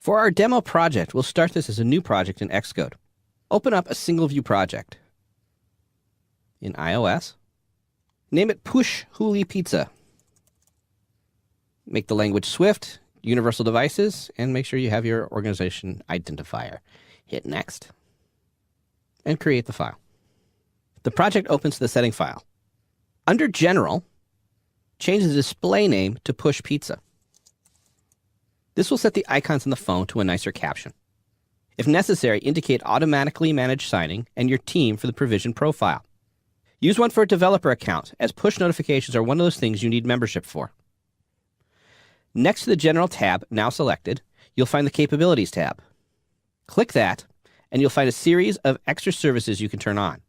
For our demo project, we'll start this as a new project in Xcode. Open up a single view project in iOS. Name it Push Huli Pizza. Make the language Swift, Universal Devices, and make sure you have your organization identifier. Hit Next, and create the file. The project opens the setting file. Under General, change the display name to Push Pizza. This will set the icons on the phone to a nicer caption. If necessary, indicate automatically managed signing and your team for the provision profile. Use one for a developer account, as push notifications are one of those things you need membership for. Next to the General tab, now selected, you'll find the Capabilities tab. Click that, and you'll find a series of extra services you can turn on.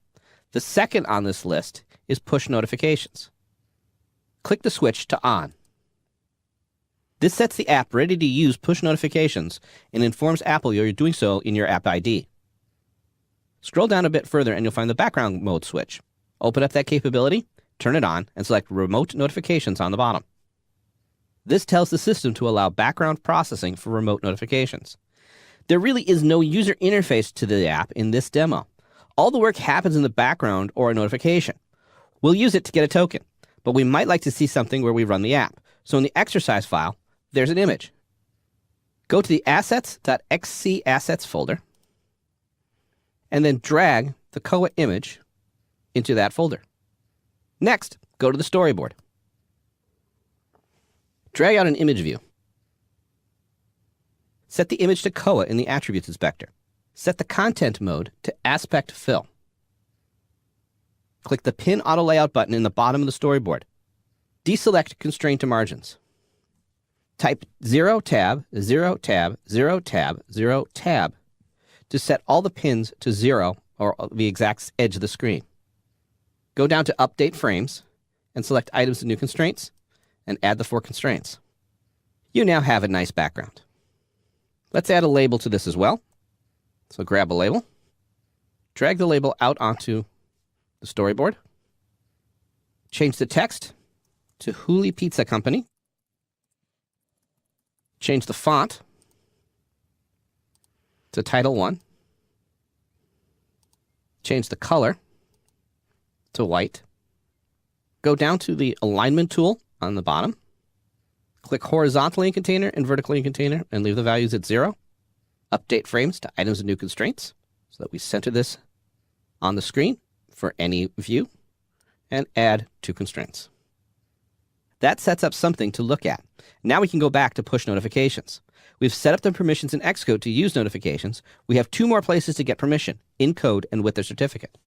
The second on this list is Push Notifications. Click the switch to On. This sets the app ready to use push notifications and informs Apple you're doing so in your App ID. Scroll down a bit further and you'll find the background mode switch. Open up that capability, turn it on, and select Remote Notifications on the bottom. This tells the system to allow background processing for remote notifications. There really is no user interface to the app in this demo. All the work happens in the background or a notification. We'll use it to get a token, but we might like to see something where we run the app. So in the exercise file, there's an image. Go to the assets.xc assets folder and then drag the Koa image into that folder. Next, go to the storyboard. Drag out an image view. Set the image to Koa in the Attributes Inspector. Set the content mode to Aspect Fill. Click the Pin Auto Layout button in the bottom of the storyboard. Deselect Constraint to Margins. Type 0 tab, 0 tab, 0 tab, 0 tab to set all the pins to 0 or the exact edge of the screen. Go down to Update Frames and select Items and New Constraints and add the 4 constraints. You now have a nice background. Let's add a label to this as well. So grab a label, drag the label out onto the storyboard, change the text to Huli Pizza Company, change the font to Title 1, change the color to white, go down to the alignment tool on the bottom, click horizontally in container and vertically in container and leave the values at 0. Update frames to items and new constraints so that we center this on the screen for any view and add 2 constraints. That sets up something to look at. Now we can go back to push notifications. We've set up the permissions in Xcode to use notifications. We have 2 more places to get permission, in code and with their certificate.